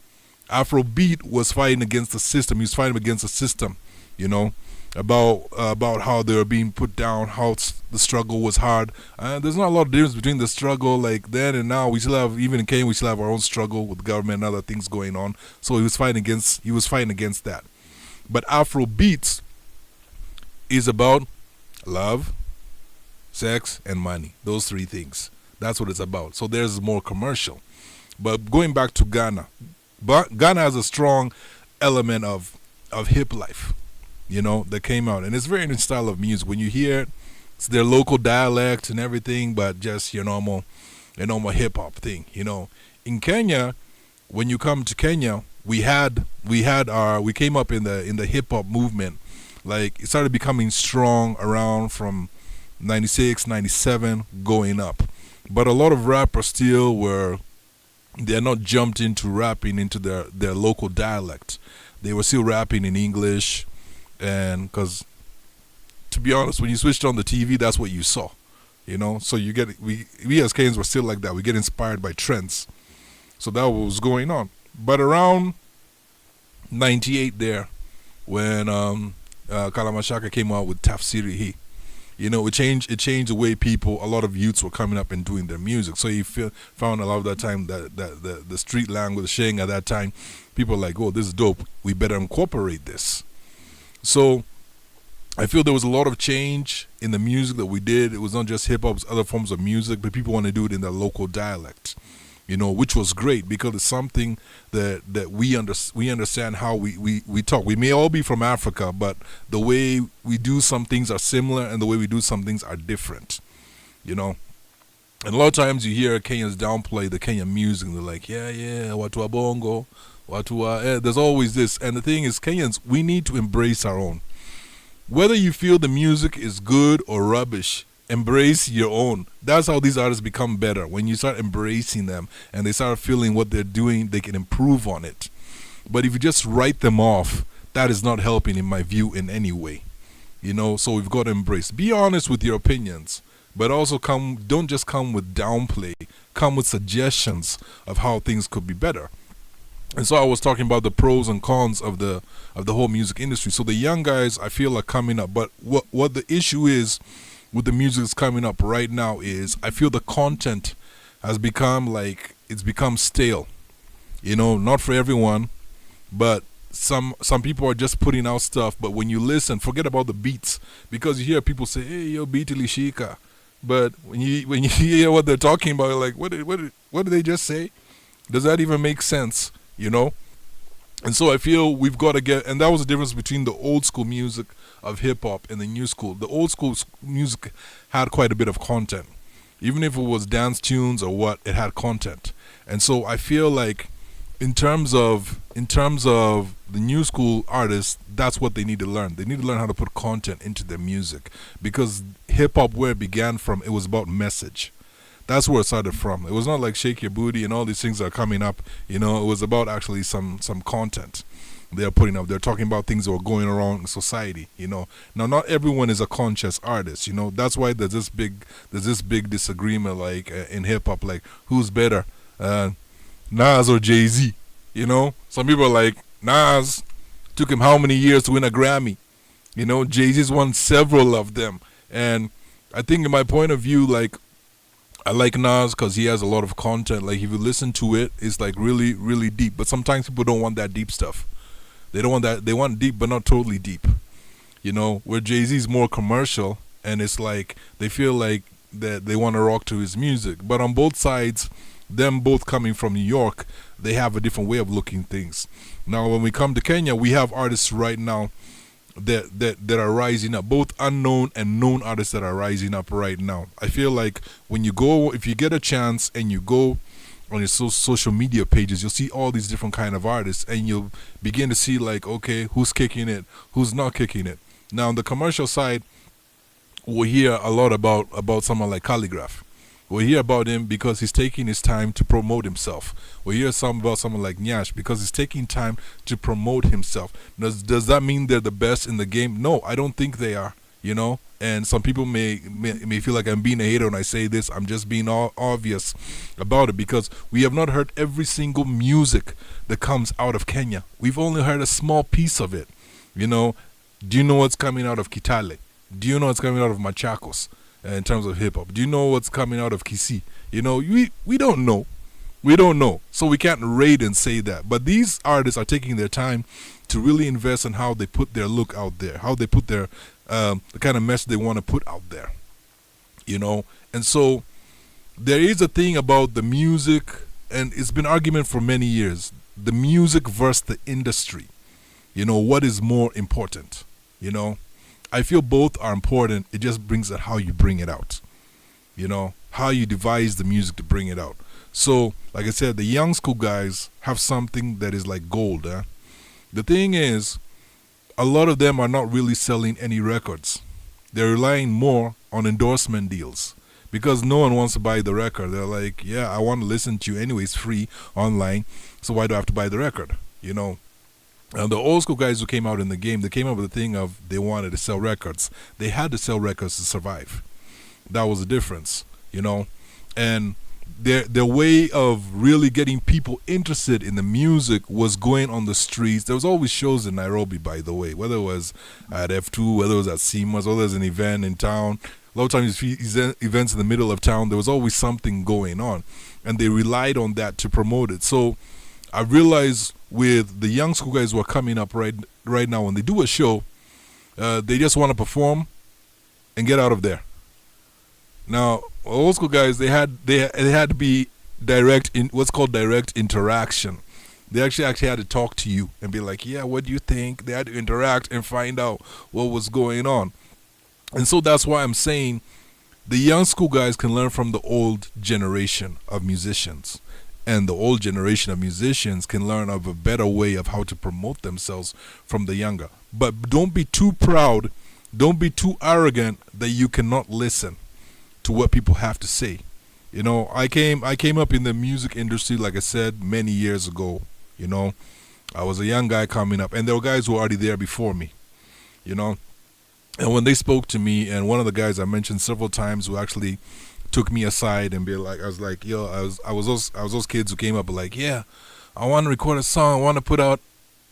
Afrobeat was fighting against the system. He was fighting against the system, you know, about how they were being put down, how the struggle was hard. There's not a lot of difference between the struggle like then and now. We still have, even in Kenya, we still have our own struggle with the government and other things going on. So he was fighting against that. But Afrobeats is about love, sex, and money. Those three things. That's what it's about. So there's more commercial. But going back to Ghana, Ghana has a strong element of hip life, you know, that came out. And it's very interesting style of music. When you hear it, it's their local dialect and everything, but just your normal hip-hop thing, you know. In Kenya, when you come to Kenya, we came up in the hip-hop movement. Like, it started becoming strong around from 96, 97, going up. But a lot of rappers still were they're not jumped into rapping into their local dialect. They were still rapping in English, and because to be honest, when you switched on the TV, that's what you saw, you know. So you get we as Kenyans were still like that. We get inspired by trends, so that was going on. But around '98, there, when Kalamashaka came out with Tafsiri He, you know, it changed the way a lot of youths were coming up and doing their music. So you found a lot of that time that the street language sharing at that time, people were like, oh, this is dope, we better incorporate this. So I feel there was a lot of change in the music that we did. It was not just hip hop, it was other forms of music, but people want to do it in their local dialect, you know, which was great because it's something that we understand how we talk. We may all be from Africa, but the way we do some things are similar and the way we do some things are different, you know. And a lot of times you hear Kenyans downplay the Kenyan music and they're like, yeah, watu wa bongo, watu wa, there's always this. And the thing is, Kenyans, we need to embrace our own. Whether you feel the music is good or rubbish, embrace your own. That's how these artists become better. When you start embracing them and they start feeling what they're doing, they can improve on it. But if you just write them off, that is not helping, in my view, in any way. You know, so we've got to embrace. Be honest with your opinions, but also don't just come with downplay. Come with suggestions of how things could be better. And so I was talking about the pros and cons of the whole music industry. So the young guys, I feel, are coming up. But what the issue is with the music that's coming up right now is I feel the content has become it's become stale. You know, not for everyone, but some people are just putting out stuff. But when you listen, forget about the beats, because you hear people say, "Hey, yo, beat Lishika," but when you hear what they're talking about, you're like, what did they just say? Does that even make sense? You know? And so I feel we've got to get, and that was the difference between the old school music of hip hop and the new school. The old school music had quite a bit of content. Even if it was dance tunes or what, it had content. And so I feel like in terms of the new school artists, that's what they need to learn. They need to learn how to put content into their music, because hip hop, where it began from, it was about message. That's where it started from. It was not like Shake Your Booty and all these things that are coming up. You know, it was about actually some content they're putting up. They're talking about things that were going around in society, you know. Now, not everyone is a conscious artist, you know. That's why there's this big disagreement, like in hip hop, like who's better, Nas or Jay-Z, you know. Some people are like, Nas took him how many years to win a Grammy, you know. Jay-Z's won several of them. And I think, in my point of view, like, I like Nas because he has a lot of content. Like, if you listen to it, it's like really, really deep. But sometimes people don't want that deep stuff. They don't want that. They want deep, but not totally deep. You know, where Jay-Z's more commercial, and it's like they feel like that they want to rock to his music. But on both sides, them both coming from New York, they have a different way of looking things. Now, when we come to Kenya, we have artists right now that are rising up, both unknown and known artists that are rising up right now. I feel like when you go, if you get a chance and you go on your social media pages, you'll see all these different kind of artists, and you'll begin to see, like, okay, who's kicking it, who's not kicking it. Now, on the commercial side, we'll hear a lot about someone like Calligraph. We'll hear about him because he's taking his time to promote himself. We'll hear about someone like Nyash because he's taking time to promote himself. Does that mean they're the best in the game? No, I don't think they are, you know. And some people may feel like I'm being a hater when I say this. I'm just being obvious about it, because we have not heard every single music that comes out of Kenya. We've only heard a small piece of it, you know. Do you know what's coming out of Kitale? Do you know what's coming out of Machakos? In terms of hip-hop, do you know what's coming out of Kisii? You know, we don't know. We don't know. So we can't rate and say that. But these artists are taking their time to really invest in how they put their look out there, how they put their, the kind of message they want to put out there. You know? And so there is a thing about the music, and it's been argument for many years, the music versus the industry. You know, what is more important? You know? I feel both are important. It just brings out how you bring it out. You know, how you devise the music to bring it out. So, like I said, the young school guys have something that is like gold. The thing is, a lot of them are not really selling any records. They're relying more on endorsement deals. because no one wants to buy the record. They're like, yeah, I want to listen to you anyways, free online, so why do I have to buy the record? You know. And the old school guys who came out in the game, they came up with the thing of they wanted to sell records. They had to sell records to survive. That was the difference, you know. And their way of really getting people interested in the music was going on the streets. There was always shows in Nairobi, by the way, whether it was at F2, whether it was at CMAS, whether it was an event in town. A lot of times you see events in the middle of town, there was always something going on. And they relied on that to promote it. So I realized with the young school guys who are coming up right now, when they do a show, they just want to perform and get out of there. Now, old school guys, they had to be what's called direct interaction. They actually had to talk to you and be like, yeah, what do you think? They had to interact and find out what was going on. And so that's why I'm saying the young school guys can learn from the old generation of musicians. And the old generation of musicians can learn of a better way of how to promote themselves from the younger. But don't be too proud, don't be too arrogant that you cannot listen to what people have to say. You know, I came up in the music industry, like I said, many years ago. You know, I was a young guy coming up, and there were guys who were already there before me. You know, and when they spoke to me, and one of the guys I mentioned several times who actually took me aside and be like, I was like, yo, I was those kids who came up and like, yeah, I want to record a song, I want to put out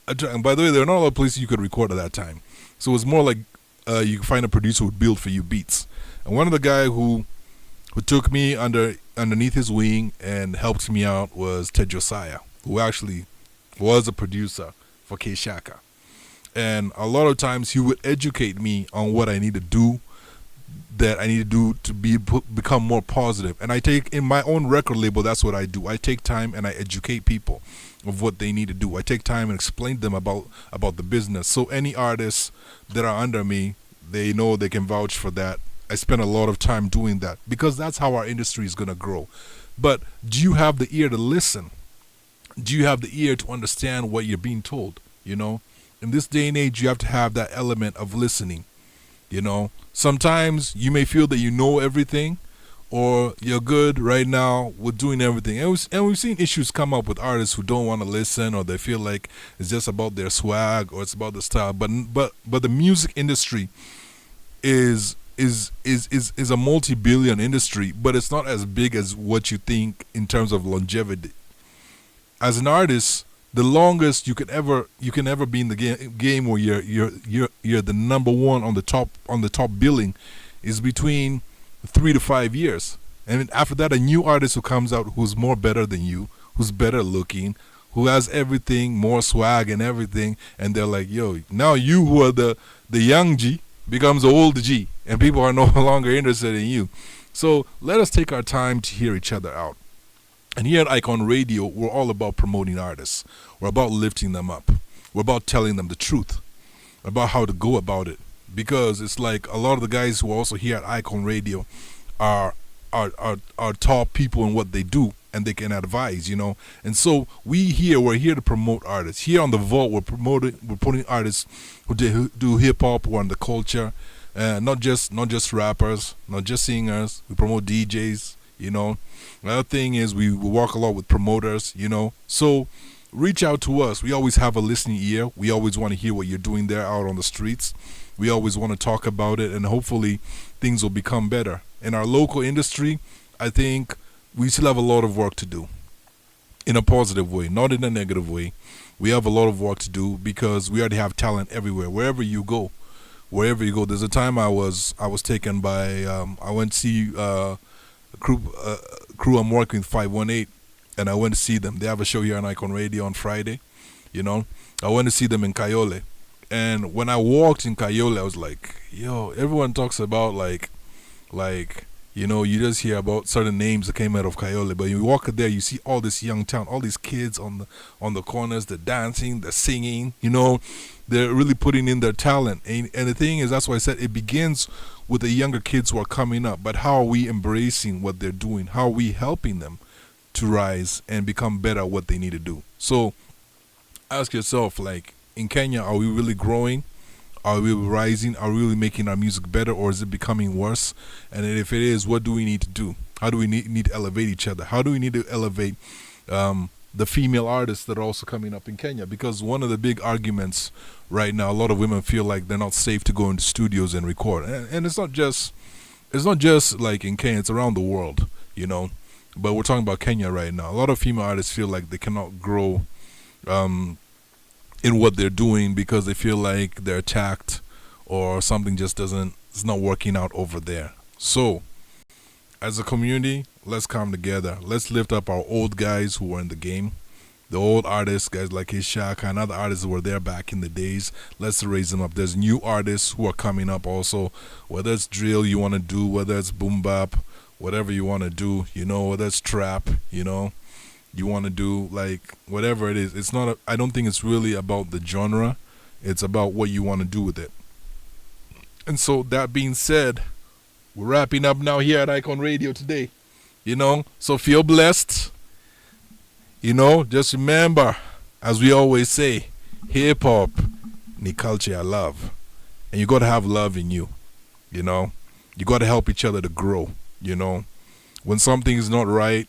and by the way, there are not a lot of places you could record at that time. So it was more like you could find a producer who would build for you beats. And one of the guy who took me underneath his wing and helped me out was Ted Josiah, who actually was a producer for K Shaka. And a lot of times he would educate me on what I need to do, to become more positive. And I take, in my own record label, that's what I do. I take time and I educate people of what they need to do. I take time and explain to them about the business. So any artists that are under me, they know they can vouch for that. I spend a lot of time doing that because that's how our industry is going to grow. But do you have the ear to listen? Do you have the ear to understand what you're being told? You know, in this day and age, you have to have that element of listening. You know, sometimes you may feel that you know everything or you're good right now with doing everything. And we've seen issues come up with artists who don't want to listen, or they feel like it's just about their swag or it's about the style. But the music industry is a multi-billion industry, but it's not as big as what you think in terms of longevity. As an artist, the longest you can ever be in the game where you're the number one on the top billing is between 3 to 5 years. And after that, a new artist who comes out who's more better than you, who's better looking, who has everything, more swag and everything, and they're like, yo, now you who are the young G becomes the old G, and people are no longer interested in you. So let us take our time to hear each other out. And here at Icon Radio, we're all about promoting artists. We're about lifting them up. We're about telling them the truth about how to go about it. Because it's like a lot of the guys who are also here at Icon Radio are top people in what they do, and they can advise, you know. And so we're here to promote artists. Here on the Vault, we're putting artists who do hip hop, who are in the culture, not just rappers, not just singers. We promote DJs, you know. Another thing is we work a lot with promoters, you know. So reach out to us. We always have a listening ear. We always want to hear what you're doing there out on the streets. We always want to talk about it, and hopefully things will become better. In our local industry, I think we still have a lot of work to do in a positive way, not in a negative way. We have a lot of work to do because we already have talent everywhere. Wherever you go. There's a time I was taken by, I went to see a crew I'm working with, 518, and I went to see them. They have a show here on Icon Radio on Friday, you know. I went to see them in Kayole. And when I walked in Kayole, I was like, yo, everyone talks about like, you know, you just hear about certain names that came out of Kayole, but you walk there, you see all this young town, all these kids on the corners, they're dancing, they're singing, you know, they're really putting in their talent. And the thing is, that's why I said it begins with the younger kids who are coming up, but how are we embracing what they're doing? How are we helping them to rise and become better at what they need to do? So ask yourself, like, in Kenya, are we really growing? Are we rising? Are we really making our music better, or is it becoming worse? And if it is, what do we need to do? How do we need to elevate each other? How do we need to elevate the female artists that are also coming up in Kenya? Because one of the big arguments right now, a lot of women feel like they're not safe to go into studios and record. And it's not just like in Kenya, it's around the world, you know. But we're talking about Kenya right now. A lot of female artists feel like they cannot grow in what they're doing because they feel like they're attacked or something just it's not working out over there. So, as a community, let's come together. Let's lift up our old guys who were in the game. The old artists, guys like Ishaka and other artists who were there back in the days. Let's raise them up. There's new artists who are coming up also. Whether it's drill you want to do, whether it's boom bap, whatever you want to do, you know, whether it's trap, you know, you want to do, like, whatever it is. It's not, I don't think it's really about the genre. It's about what you want to do with it. And so, that being said, we're wrapping up now here at Icon Radio today. You know, so feel blessed. You know, just remember, as we always say, hip hop, ni culture I love. And you got to have love in you. You know, you got to help each other to grow. You know, when something is not right,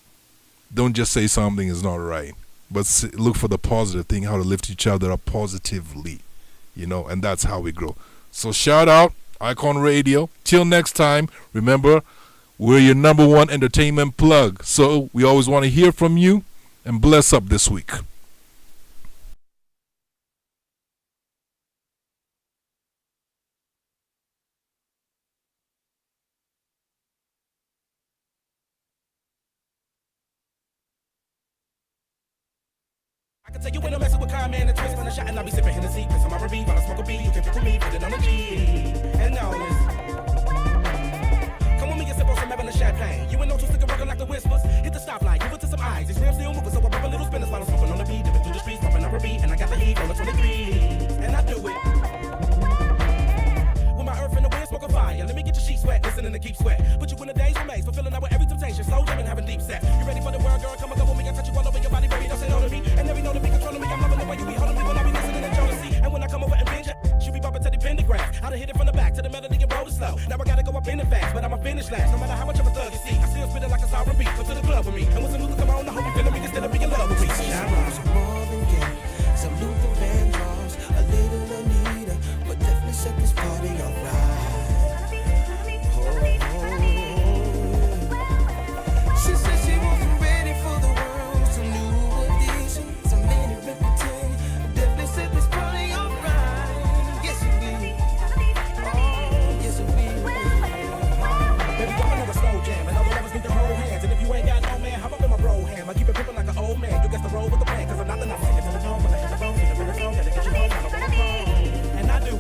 don't just say something is not right, but look for the positive thing, how to lift each other up positively. You know, and that's how we grow. So shout out Icon Radio. Till next time, remember, we're your #1 entertainment plug. So we always want to hear from you, and bless up this week. I can tell you when I'm messing with Kyle, man, and twist when I shot and I be sipping Hennessy. Cause I'm R&B, while I smoke a beat, you can pick with me, put it on the G. And now listen. Come with me and sip on some Evan champagne. You ain't no two sticker working like the whispers. Hit the stoplight, give it to some eyes. These rims still moving, so I pop a little spinners while I'm smoking on the beat. Dipping through the streets, popping R&B, and I got the heat on the 23. And I do it. With my earth in the wind, smoke a fire. Let me get your sheets wet, listening to keep sweat. Put you in a daze remains, fulfilling out with every temptation. Slow jamming, having deep set. You ready for the world, girl? Come and go with me, I touch you all over your body, baby. Don't say no to me. And never know to be controlling me. I'm loving the way you be holding me when I be listening to Jodeci. And when I come over and binge, she be bumping to the pentagram. I done hit it from the back to the melody and roll it slow. Now I gotta go up in it fast, but I'ma finish last. No matter how much of a thug you see, I still spit it like a sovereign beat. Come to the club with me. And when some music come on, I hope you feeling me instead of being in love with me. Shine right. Some Marvin Gaye, some Luther Vandross, a little Anita, but definitely set this party alright. She said she wasn't ready for the world, some new addition, some many reputation. Definitely set this party alright. Yes, it will. Oh, yes, it will. Baby, y'all know a slow jam, and all the lovers need to hold hands. And if you ain't got no man, hop up in my bro ham. I keep it pimpin' like an old man. You guess the roll with the plan, cause I'm not the night. Take it to the tone, but I hit the phone, hit the phone, gotta get you home, I don't want to phone. And I do it.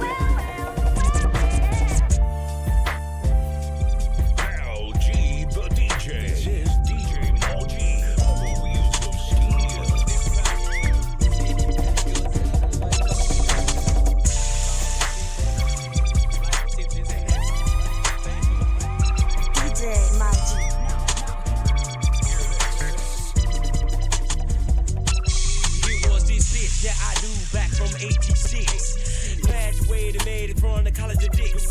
LG the DJ. This is DJ Moji on the wheels of steel. DJ Moji. It was this bitch that I knew back from 86. Graduated, made it from the College of Dicks.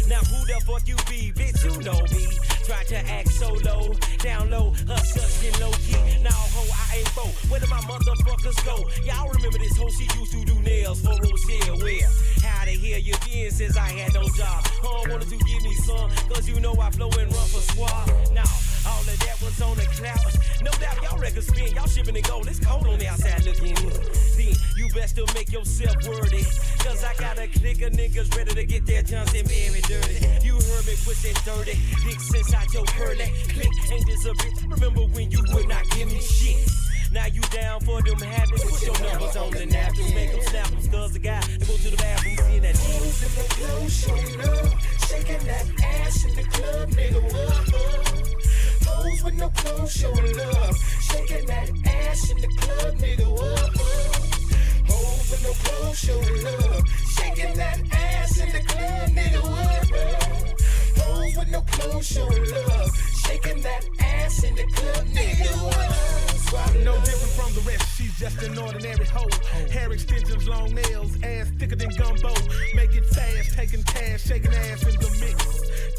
Now who the fuck you be, bitch? You know me. Try to act so low, down low, sucking low key. Now ho, I ain't foe. Where did my motherfuckers go? Y'all remember this hoe? She used to do nails for Rochelle. Where? How the hell you been since I had no job? Wanted to give me some, cause you know I flow and run for squad. Now, all of that was on the cloud. No doubt y'all records spin, y'all shipping and gold. It's cold on the outside looking in. Then you best to make yourself worthy. Cause I got a clique of niggas ready to get their Johnson Berry dirty. You heard me pushing dirty, dicks inside your curly. Click, ain't this a bitch? Remember when you would not give me shit? Now you down for them habits. Put your numbers on the napkins, make them snap them. Cause the guy to go to the bathroom, seeing that shit. Hoes in the club, showing love, shaking that ass in the club, nigga, what? Hoes with no clothes, showing love, shaking that ass in the club, nigga, what? Hoes with no clothes, showing love, shaking that ass in the club, nigga, what? Hoes with no clothes, showing love, shaking that ass in the club, nigga, what? No different from the rest, she's just an ordinary hoe. Hair extensions, long nails, ass thicker than gumbo. Make it fast, taking cash, shaking ass in the mix.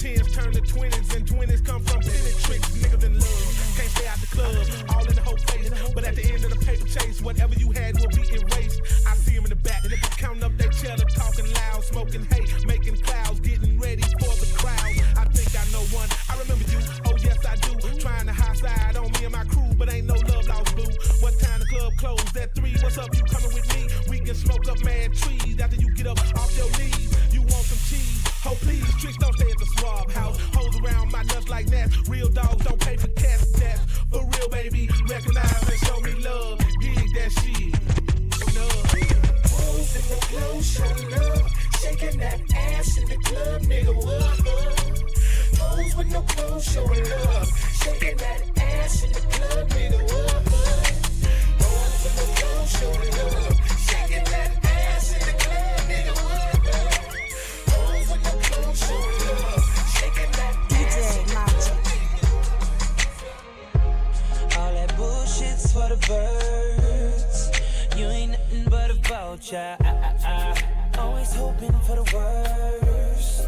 10s turn to 20s, and 20s come from penetrix. Niggas in love, can't stay out the club, all in the whole face. But at the end of the paper chase, whatever you had will be erased. I see them in the back, counting up their cheddar, talking loud, smoking hate, making clouds, getting ready for the crowd. I think I know one, I remember you, oh yes I do. Trying to high side on me and my crew, but ain't no love lost, boo. What time the club closed? At 3, what's up, you coming with me? We can smoke up mad trees after you get up off your knees. You want some cheese? Oh please, tricks don't stay at the swab house. Hoes around my nuts like that. Real dogs don't pay for cats, that's for real, baby. Recognize and show me love, dig that shit. Hoes in the club, showing love, shaking that ass in the club, nigga, what up? Hoes with no clothes, showing love, shaking that ass in the club, nigga, what up? Hoes in the club, showing love, shaking that ass in the club, nigga, what up? Hoes with no clothes, showing love, shaking that ass in the club. All that bullshit's for the birds. You ain't nothing but a vulture. Always hoping for the worst,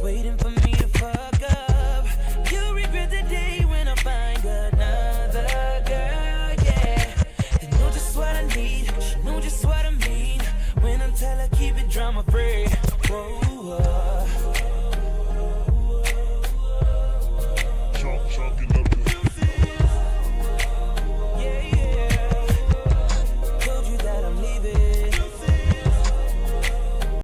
waiting for me to fuck up. You regret the day when I find another girl, yeah. They know just what I need, she know just what I mean. When I tell her keep it drama free, whoa, whoa.